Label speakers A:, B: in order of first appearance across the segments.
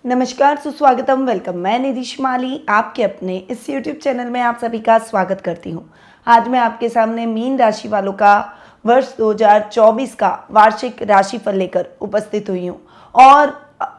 A: नमस्कार, सुस्वागतम, वेलकम। मैं निधि माली आपके अपने इस YouTube चैनल में आप सभी का स्वागत करती हूँ। आज मैं आपके सामने मीन राशि वालों का वर्ष 2024 का वार्षिक राशिफल लेकर उपस्थित हुई हूँ। और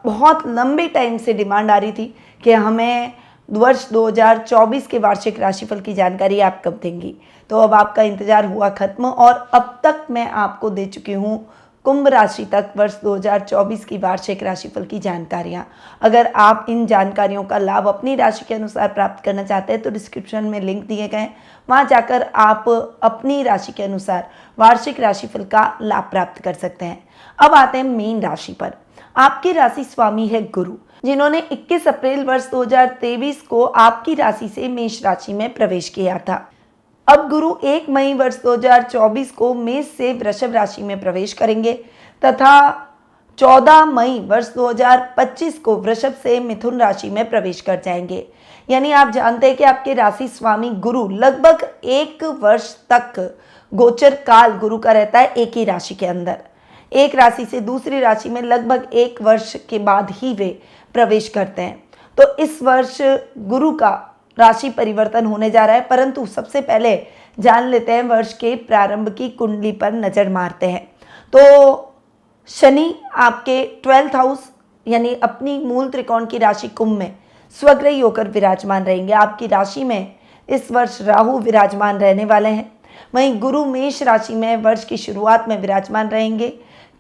A: बहुत लंबे टाइम से डिमांड आ रही थी कि हमें वर्ष 2024 के वार्षिक राशिफल की जानकारी आप कब देंगी। तो अब आपका इंतज़ार हुआ ख़त्म और अब तक मैं आपको दे चुकी हूँ कुंभ राशि तक वर्ष 2024 की वार्षिक राशिफल की जानकारियाँ। अगर आप इन जानकारियों का लाभ अपनी राशि के अनुसार प्राप्त करना चाहते हैं तो डिस्क्रिप्शन में लिंक दिए गए हैं, वहाँ जाकर आप अपनी राशि के अनुसार वार्षिक राशिफल का लाभ प्राप्त कर सकते हैं। अब आते हैं मीन राशि पर। आपकी राशि स्वामी है गुरु, जिन्होंने 21 अप्रैल वर्ष 2023 को आपकी राशि से मेष राशि में प्रवेश किया था। अब गुरु 1 मई वर्ष 2024 को मेष से वृषभ राशि में प्रवेश करेंगे तथा 14 मई वर्ष 2025 को वृषभ से मिथुन राशि में प्रवेश कर जाएंगे। यानी आप जानते हैं कि आपके राशि स्वामी गुरु लगभग 1 वर्ष तक गोचर काल गुरु का रहता है एक ही राशि के अंदर। एक राशि से दूसरी राशि में लगभग 1 वर्ष के बाद ही वे प्रवेश करते हैं। तो इस वर्ष गुरु का राशि परिवर्तन होने जा रहा है, परंतु सबसे पहले जान लेते हैं वर्ष के प्रारंभ की कुंडली पर नजर मारते हैं। तो शनि आपके 12th हाउस यानी अपनी मूल त्रिकोण की राशि कुंभ में स्वग्रही होकर विराजमान रहेंगे। आपकी राशि में इस वर्ष राहु विराजमान रहने वाले हैं। वहीं गुरु मेष राशि में वर्ष की शुरुआत में विराजमान रहेंगे।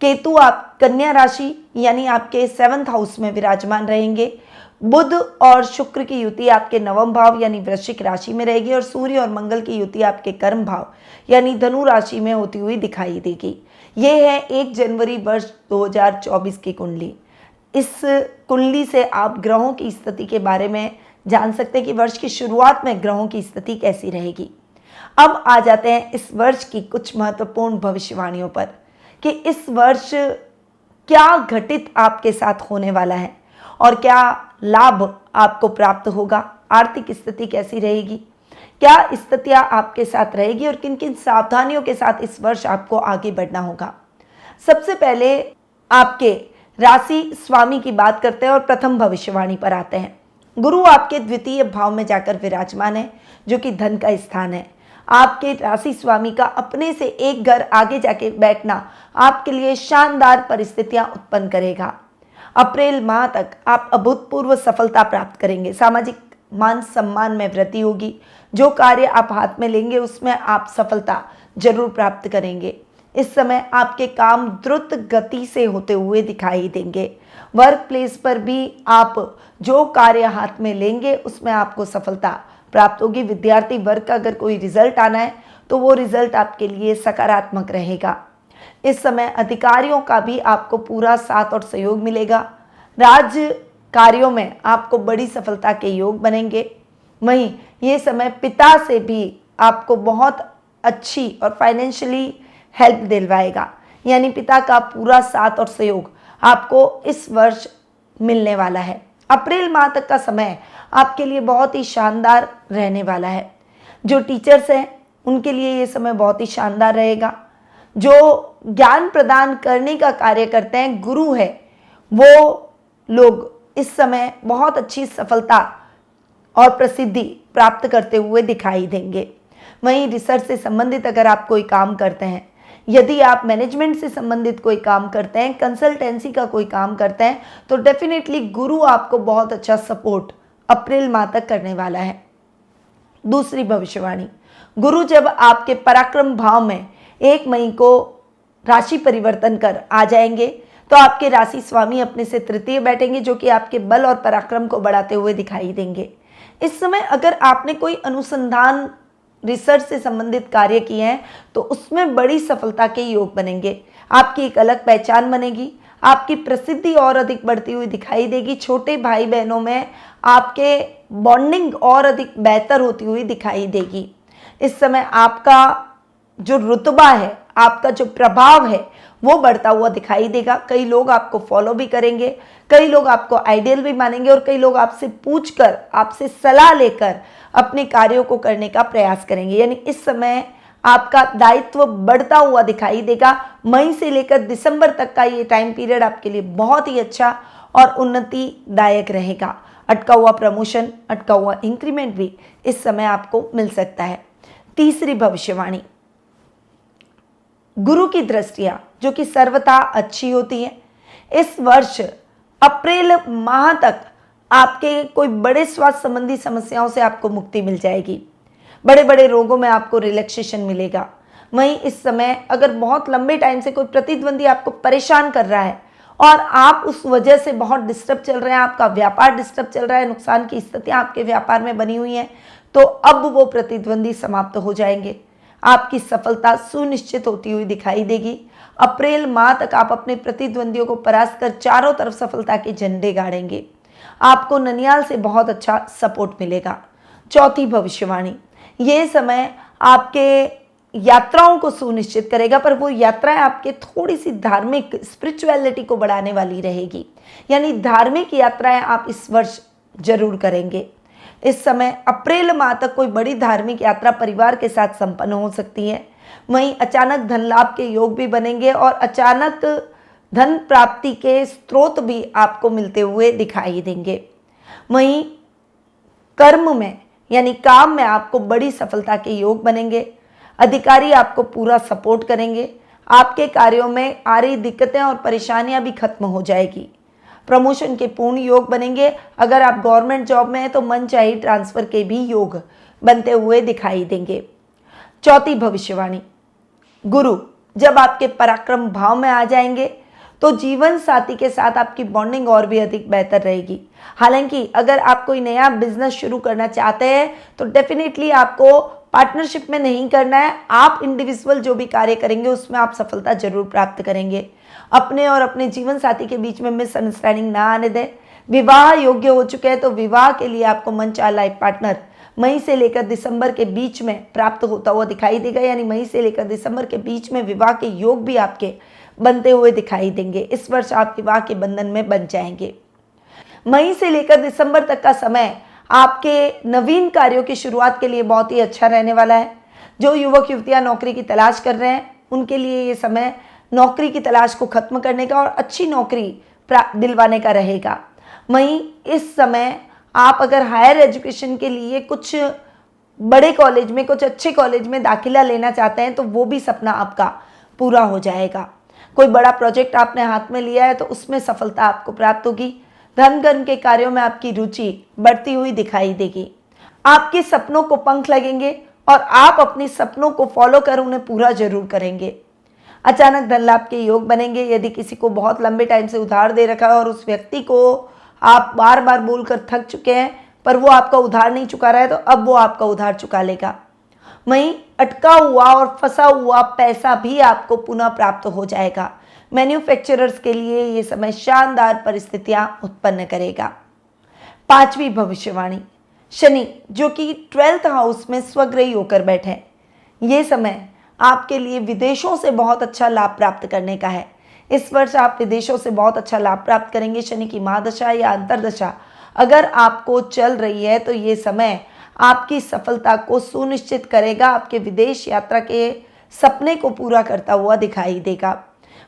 A: केतु आप कन्या राशि यानी आपके 7th हाउस में विराजमान रहेंगे। बुध और शुक्र की युति आपके नवम भाव यानी वृश्चिक राशि में रहेगी और सूर्य और मंगल की युति आपके कर्म भाव यानी धनु राशि में होती हुई दिखाई देगी। ये है 1 जनवरी वर्ष 2024 की कुंडली। इस कुंडली से आप ग्रहों की स्थिति के बारे में जान सकते हैं कि वर्ष की शुरुआत में ग्रहों की स्थिति कैसी रहेगी। अब आ जाते हैं इस वर्ष की कुछ महत्वपूर्ण भविष्यवाणियों पर कि इस वर्ष क्या घटित आपके साथ होने वाला है और क्या लाभ आपको प्राप्त होगा, आर्थिक स्थिति कैसी रहेगी, क्या स्थितियां आपके साथ रहेगी और किन किन सावधानियों के साथ इस वर्ष आपको आगे बढ़ना होगा। सबसे पहले आपके राशि स्वामी की बात करते हैं और प्रथम भविष्यवाणी पर आते हैं। गुरु आपके द्वितीय भाव में जाकर विराजमान है जो कि धन का स्थान है। आपके राशि स्वामी का अपने से एक घर आगे जाके बैठना आपके लिए शानदार परिस्थितियां उत्पन्न करेगा। अप्रैल माह तक आप अभूतपूर्व सफलता प्राप्त करेंगे। सामाजिक मान सम्मान में वृद्धि होगी। जो कार्य आप हाथ में लेंगे उसमें आप सफलता जरूर प्राप्त करेंगे। इस समय आपके काम द्रुत गति से होते हुए दिखाई देंगे। वर्क प्लेस पर भी आप जो कार्य हाथ में लेंगे उसमें आपको सफलता प्राप्त होगी। विद्यार्थी वर्ग का अगर कोई रिजल्ट आना है तो वो रिजल्ट आपके लिए सकारात्मक रहेगा। इस समय अधिकारियों का भी आपको पूरा साथ और सहयोग मिलेगा। राज्य कार्यों में आपको बड़ी सफलता के योग बनेंगे। वहीं ये समय पिता से भी आपको बहुत अच्छी और फाइनेंशियली हेल्प दिलवाएगा, यानी पिता का पूरा साथ और सहयोग आपको इस वर्ष मिलने वाला है। अप्रैल माह तक का समय आपके लिए बहुत ही शानदार रहने वाला है। जो टीचर्स हैं उनके लिए ये समय बहुत ही शानदार रहेगा। जो ज्ञान प्रदान करने का कार्य करते हैं, गुरु है, वो लोग इस समय बहुत अच्छी सफलता और प्रसिद्धि प्राप्त करते हुए दिखाई देंगे। वहीं रिसर्च से संबंधित अगर आप कोई काम करते हैं, यदि आप मैनेजमेंट से संबंधित कोई काम करते हैं, कंसल्टेंसी का कोई काम करते हैं, तो डेफिनेटली गुरु आपको बहुत अच्छा सपोर्ट अप्रैल माह तक करने वाला है। दूसरी भविष्यवाणी, गुरु जब आपके पराक्रम भाव में 1 मई को राशि परिवर्तन कर आ जाएंगे तो आपके राशि स्वामी अपने से तृतीय बैठेंगे जो कि आपके बल और पराक्रम को बढ़ाते हुए दिखाई देंगे। इस समय अगर आपने कोई अनुसंधान रिसर्च से संबंधित कार्य किए हैं तो उसमें बड़ी सफलता के योग बनेंगे। आपकी एक अलग पहचान बनेगी। आपकी प्रसिद्धि और अधिक बढ़ती हुई दिखाई देगी। छोटे भाई बहनों में आपके बॉन्डिंग और अधिक बेहतर होती हुई दिखाई देगी। इस समय आपका जो रुतबा है, आपका जो प्रभाव है वो बढ़ता हुआ दिखाई देगा। कई लोग आपको फॉलो भी करेंगे, कई लोग आपको आइडियल भी मानेंगे और कई लोग आपसे पूछकर, आपसे सलाह लेकर अपने कार्यों को करने का प्रयास करेंगे। यानी इस समय आपका दायित्व बढ़ता हुआ दिखाई देगा। मई से लेकर दिसंबर तक का ये टाइम पीरियड आपके लिए बहुत ही अच्छा और उन्नतिदायक रहेगा। अटका हुआ प्रमोशन, अटका हुआ इंक्रीमेंट भी इस समय आपको मिल सकता है। तीसरी भविष्यवाणी, गुरु की दृष्टियां जो कि सर्वथा अच्छी होती है। इस वर्ष अप्रैल माह तक आपके कोई बड़े स्वास्थ्य संबंधी समस्याओं से आपको मुक्ति मिल जाएगी। बड़े बड़े रोगों में आपको रिलैक्सेशन मिलेगा। वहीं इस समय अगर बहुत लंबे टाइम से कोई प्रतिद्वंदी आपको परेशान कर रहा है और आप उस वजह से बहुत डिस्टर्ब चल रहे हैं, आपका व्यापार डिस्टर्ब चल रहा है, नुकसान की स्थितियां आपके व्यापार में बनी हुई हैं, तो अब वो प्रतिद्वंदी समाप्त हो जाएंगे। आपकी सफलता सुनिश्चित होती हुई दिखाई देगी। अप्रैल माह तक आप अपने प्रतिद्वंदियों को परास्त कर चारों तरफ सफलता के झंडे गाड़ेंगे। आपको ननियाल से बहुत अच्छा सपोर्ट मिलेगा। चौथी भविष्यवाणी, ये समय आपके यात्राओं को सुनिश्चित करेगा, पर वो यात्राएं आपके थोड़ी सी धार्मिक स्पिरिचुअलिटी को बढ़ाने वाली रहेगी, यानी धार्मिक यात्राएं आप इस वर्ष जरूर करेंगे। इस समय अप्रैल माह तक कोई बड़ी धार्मिक यात्रा परिवार के साथ संपन्न हो सकती है। वहीं अचानक धन लाभ के योग भी बनेंगे और अचानक धन प्राप्ति के स्रोत भी आपको मिलते हुए दिखाई देंगे। वहीं कर्म में यानी काम में आपको बड़ी सफलता के योग बनेंगे। अधिकारी आपको पूरा सपोर्ट करेंगे। आपके कार्यों में आ रही दिक्कतें और परेशानियां भी खत्म हो जाएगी। प्रमोशन के पूर्ण योग बनेंगे। अगर आप गवर्नमेंट जॉब में हैं तो मनचाही ट्रांसफर के भी योग बनते हुए दिखाई देंगे। चौथी भविष्यवाणी, गुरु जब आपके पराक्रम भाव में आ जाएंगे तो जीवन साथी के साथ आपकी बॉन्डिंग और भी अधिक बेहतर रहेगी। हालांकि अगर आप कोई नया बिजनेस शुरू करना चाहते हैं तो डेफिनेटली आपको पार्टनरशिप में नहीं करना है। आप इंडिविजुअल जो भी कार्य करेंगे उसमें आप सफलता जरूर प्राप्त करेंगे। अपने और अपने जीवन साथी के बीच में मिसअंडरस्टैंडिंग ना आने दें। विवाह योग्य हो चुके हैं तो विवाह के लिए आपको मनचाहा लाइफ पार्टनर मई से लेकर दिसंबर के बीच में प्राप्त होता हुआ दिखाई देगा, यानी मई से लेकर दिसंबर के बीच में विवाह के योग भी आपके बनते हुए दिखाई देंगे। इस वर्ष आप विवाह के बंधन में बंध जाएंगे। मई से लेकर दिसंबर तक का समय आपके नवीन कार्यों की शुरुआत के लिए बहुत ही अच्छा रहने वाला है। जो युवक युवतियां नौकरी की तलाश कर रहे हैं उनके लिए ये समय नौकरी की तलाश को खत्म करने का और अच्छी नौकरी दिलवाने का रहेगा। वहीं इस समय आप अगर हायर एजुकेशन के लिए कुछ बड़े कॉलेज में, कुछ अच्छे कॉलेज में दाखिला लेना चाहते हैं तो वो भी सपना आपका पूरा हो जाएगा। कोई बड़ा प्रोजेक्ट आपने हाथ में लिया है तो उसमें सफलता आपको प्राप्त होगी। धन कर्म के कार्यों में आपकी रुचि बढ़ती हुई दिखाई देगी। आपके सपनों को पंख लगेंगे और आप अपने सपनों को फॉलो कर उन्हें पूरा जरूर करेंगे। अचानक धन लाभ के योग बनेंगे। यदि किसी को बहुत लंबे टाइम से उधार दे रखा है और उस व्यक्ति को आप बार बार बोलकर थक चुके हैं पर वो आपका उधार नहीं चुका रहा है तो अब वो आपका उधार चुका लेगा। वहीं अटका हुआ और फंसा हुआ पैसा भी आपको पुनः प्राप्त हो जाएगा। मैन्युफैक्चरर्स के लिए ये समय शानदार परिस्थितियां उत्पन्न करेगा। पांचवी भविष्यवाणी, शनि जो कि 12th हाउस में स्वग्रही होकर बैठे हैं, ये समय आपके लिए विदेशों से बहुत अच्छा लाभ प्राप्त करने का है। इस वर्ष आप विदेशों से बहुत अच्छा लाभ प्राप्त करेंगे। शनि की महादशा या अंतर्दशा अगर आपको चल रही है तो ये समय आपकी सफलता को सुनिश्चित करेगा, आपके विदेश यात्रा के सपने को पूरा करता हुआ दिखाई देगा।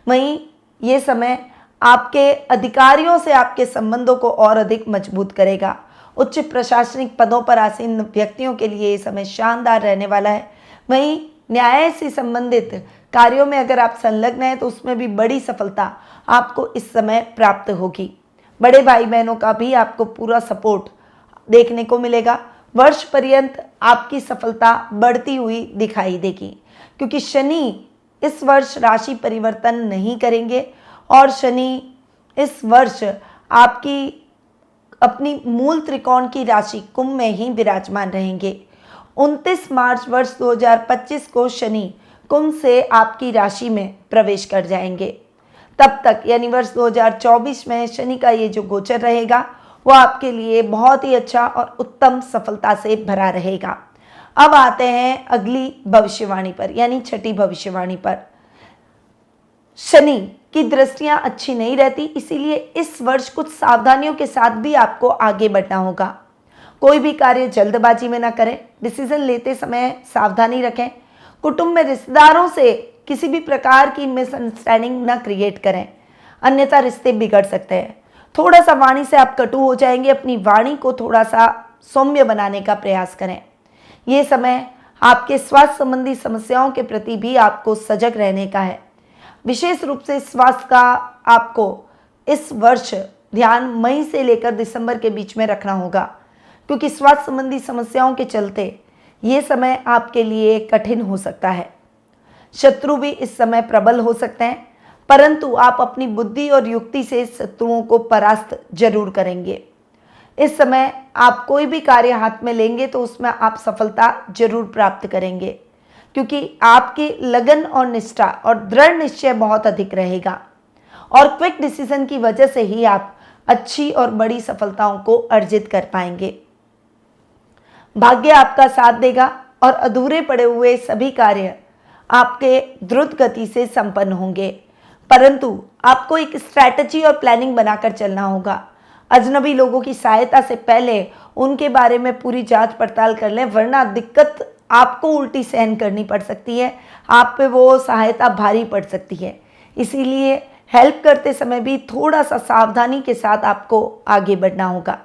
A: वहीं ये समय आपके अधिकारियों से आपके संबंधों को और अधिक मजबूत करेगा। उच्च प्रशासनिक पदों पर आसीन व्यक्तियों के लिए ये समय शानदार रहने वाला है। वहीं न्याय से संबंधित कार्यों में अगर आप संलग्न हैं तो उसमें भी बड़ी सफलता आपको इस समय प्राप्त होगी। बड़े भाई बहनों का भी आपको पूरा सपोर्ट देखने को मिलेगा। वर्ष पर्यंत आपकी सफलता बढ़ती हुई दिखाई देगी क्योंकि शनि इस वर्ष राशि परिवर्तन नहीं करेंगे और शनि इस वर्ष आपकी अपनी मूल त्रिकोण की राशि कुंभ में ही विराजमान रहेंगे। 29 मार्च वर्ष 2025 को शनि कुंभ से आपकी राशि में प्रवेश कर जाएंगे। तब तक यानी वर्ष 2024 में शनि का ये जो गोचर रहेगा वो आपके लिए बहुत ही अच्छा और उत्तम सफलता से भरा रहेगा। अब आते हैं अगली भविष्यवाणी पर यानी छठी भविष्यवाणी पर। शनि की दृष्टियां अच्छी नहीं रहती, इसीलिए इस वर्ष कुछ सावधानियों के साथ भी आपको आगे बढ़ना होगा। कोई भी कार्य जल्दबाजी में ना करें। डिसीजन लेते समय सावधानी रखें। कुटुंब में रिश्तेदारों से किसी भी प्रकार की मिसअंडरस्टैंडिंग ना क्रिएट करें, अन्यथा रिश्ते बिगड़ सकते हैं। थोड़ा सा वाणी से आप कटु हो जाएंगे। अपनी वाणी को थोड़ा सा सौम्य बनाने का प्रयास करें। ये समय आपके स्वास्थ्य संबंधी समस्याओं के प्रति भी आपको सजग रहने का है। विशेष रूप से स्वास्थ्य का आपको इस वर्ष ध्यान मई से लेकर दिसंबर के बीच में रखना होगा, क्योंकि स्वास्थ्य संबंधी समस्याओं के चलते ये समय आपके लिए कठिन हो सकता है। शत्रु भी इस समय प्रबल हो सकते हैं, परंतु आप अपनी बुद्धि और युक्ति से शत्रुओं को परास्त जरूर करेंगे। इस समय आप कोई भी कार्य हाथ में लेंगे तो उसमें आप सफलता जरूर प्राप्त करेंगे, क्योंकि आपकी लगन और निष्ठा और दृढ़ निश्चय बहुत अधिक रहेगा और क्विक डिसीजन की वजह से ही आप अच्छी और बड़ी सफलताओं को अर्जित कर पाएंगे। भाग्य आपका साथ देगा और अधूरे पड़े हुए सभी कार्य आपके द्रुत गति से संपन्न होंगे, परंतु आपको एक स्ट्रैटेजी और प्लानिंग बनाकर चलना होगा। अजनबी लोगों की सहायता से पहले उनके बारे में पूरी जांच पड़ताल कर लें, वरना दिक्कत आपको उल्टी सहन करनी पड़ सकती है। आप पे वो सहायता भारी पड़ सकती है। इसीलिए हेल्प करते समय भी थोड़ा सा सावधानी के साथ आपको आगे बढ़ना होगा।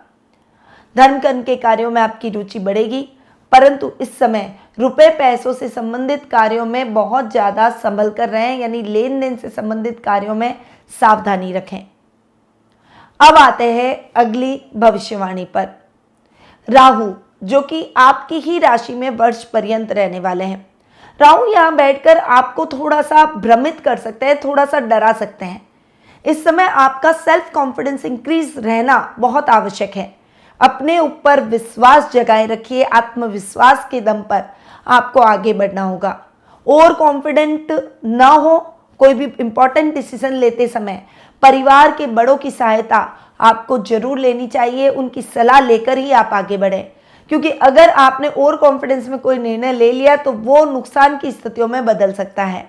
A: धर्म कर्म के कार्यों में आपकी रुचि बढ़ेगी, परंतु इस समय रुपए पैसों से संबंधित कार्यों में बहुत ज़्यादा संभल कर रहें, यानी लेन देन से संबंधित कार्यों में सावधानी रखें। अब आते हैं अगली भविष्यवाणी पर। राहु, जो कि आपकी ही राशि में वर्ष पर्यंत रहने वाले हैं। राहु यहाँ बैठकर आपको थोड़ा सा भ्रमित कर सकते हैं, थोड़ा सा डरा सकते हैं। इस समय आपका सेल्फ कॉन्फिडेंस इंक्रीज रहना बहुत आवश्यक है। अपने ऊपर विश्वास जगाए रखिए। आत्मविश्वास के दम पर आपको आगे बढ़ना होगा। ओवर कॉन्फिडेंट ना हो। कोई भी इंपॉर्टेंट डिसीजन लेते समय परिवार के बड़ों की सहायता आपको जरूर लेनी चाहिए। उनकी सलाह लेकर ही आप आगे बढ़ें, क्योंकि अगर आपने ओवर कॉन्फिडेंस में कोई निर्णय ले लिया तो वो नुकसान की स्थितियों में बदल सकता है।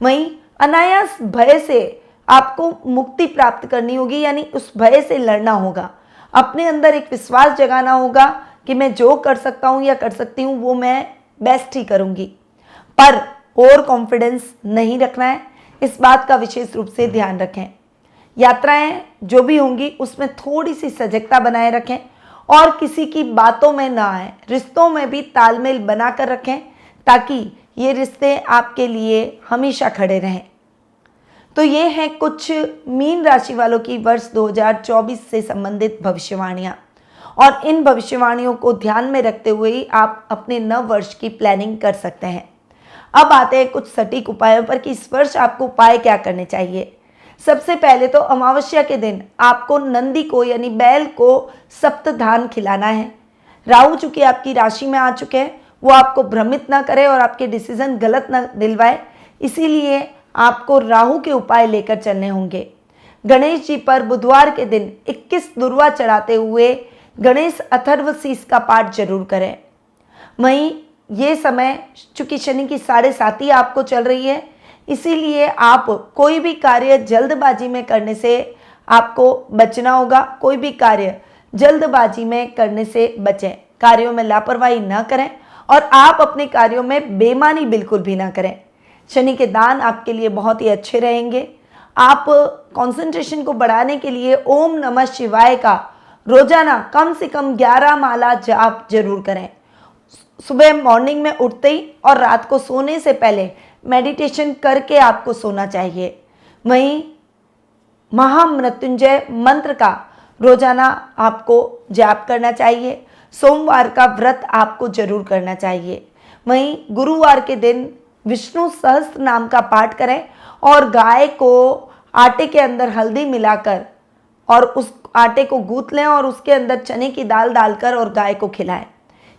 A: वहीं अनायास भय से आपको मुक्ति प्राप्त करनी होगी, यानी उस भय से लड़ना होगा। अपने अंदर एक विश्वास जगाना होगा कि मैं जो कर सकता हूँ या कर सकती हूँ वो मैं बेस्ट ही करूँगी, पर ओवर कॉन्फिडेंस नहीं रखना है। इस बात का विशेष रूप से ध्यान रखें। यात्राएं जो भी होंगी उसमें थोड़ी सी सजगता बनाए रखें और किसी की बातों में ना आए। रिश्तों में भी तालमेल बनाकर रखें ताकि ये रिश्ते आपके लिए हमेशा खड़े रहें। तो ये हैं कुछ मीन राशि वालों की वर्ष 2024 से संबंधित भविष्यवाणियाँ, और इन भविष्यवाणियों को ध्यान में रखते हुए ही आप अपने नव वर्ष की प्लानिंग कर सकते हैं। अब आते हैं कुछ सटीक उपायों पर कि इस वर्ष आपको उपाय क्या करने चाहिए। सबसे पहले तो अमावस्या के दिन आपको नंदी को यानी बैल को सप्तधान खिलाना है। राहु चूंकि आपकी राशि में आ चुके हैं, वो आपको भ्रमित ना करे और आपके डिसीजन गलत ना दिलवाए, इसीलिए आपको राहु के उपाय लेकर चलने होंगे। गणेश जी पर बुधवार के दिन 21 दुर्वा चढ़ाते हुए गणेश अथर्वशीष का पाठ जरूर करें। वहीं ये समय चूंकि शनि की 7.5 आपको चल रही है, इसीलिए आप कोई भी कार्य जल्दबाजी में करने से आपको बचना होगा। कोई भी कार्य जल्दबाजी में करने से बचें। कार्यों में लापरवाही ना करें और आप अपने कार्यों में बेईमानी बिल्कुल भी ना करें। शनि के दान आपके लिए बहुत ही अच्छे रहेंगे। आप कंसंट्रेशन को बढ़ाने के लिए ओम नमः शिवाय का रोजाना कम से कम 11 माला जाप जरूर करें। सुबह मॉर्निंग में उठते ही और रात को सोने से पहले मेडिटेशन करके आपको सोना चाहिए। वहीं महामृत्युंजय मंत्र का रोजाना आपको जाप करना चाहिए। सोमवार का व्रत आपको जरूर करना चाहिए। वहीं गुरुवार के दिन विष्णु सहस्त्र नाम का पाठ करें और गाय को आटे के अंदर हल्दी मिलाकर और उस आटे को गूंथ लें और उसके अंदर चने की दाल डालकर और गाय को खिलाएं।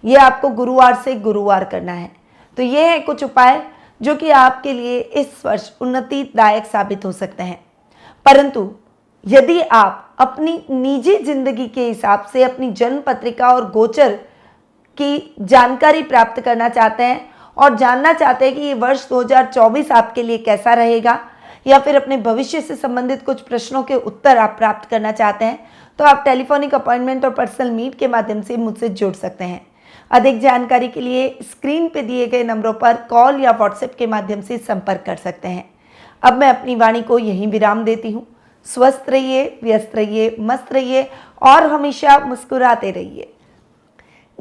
A: ये आपको गुरुवार से गुरुवार करना है। तो ये है कुछ उपाय जो कि आपके लिए इस वर्ष उन्नतिदायक साबित हो सकते हैं। परंतु यदि आप अपनी निजी जिंदगी के हिसाब से अपनी जन्म पत्रिका और गोचर की जानकारी प्राप्त करना चाहते हैं और जानना चाहते हैं कि ये वर्ष 2024 आपके लिए कैसा रहेगा, या फिर अपने भविष्य से संबंधित कुछ प्रश्नों के उत्तर आप प्राप्त करना चाहते हैं, तो आप टेलीफोनिक अपॉइंटमेंट और पर्सनल मीट के माध्यम से मुझसे जुड़ सकते हैं। अधिक जानकारी के लिए स्क्रीन पे दिए गए नंबरों पर कॉल या व्हाट्सएप के माध्यम से संपर्क कर सकते हैं। अब मैं अपनी वाणी को यहीं विराम देती हूँ। स्वस्थ रहिए, व्यस्त रहिए, मस्त रहिए और हमेशा मुस्कुराते रहिए।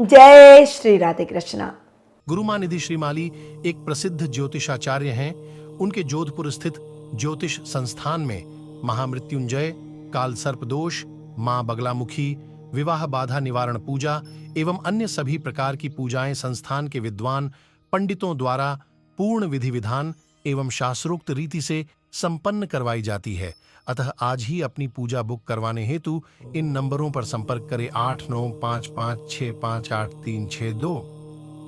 A: जय श्री राधे कृष्णा।
B: गुरुमां निधि श्रीमाली एक प्रसिद्ध ज्योतिषाचार्य हैं। उनके जोधपुर स्थित ज्योतिष संस्थान में महामृत्युंजय, काल सर्प दोष, मां बगलामुखी, विवाह बाधा निवारण पूजा एवं अन्य सभी प्रकार की पूजाएं संस्थान के विद्वान पंडितों द्वारा पूर्ण विधि विधान एवं शास्त्रोक्त रीति से संपन्न करवाई जाती है। अतः आज ही अपनी पूजा बुक करवाने हेतु इन नंबरों पर संपर्क करें 8955658362।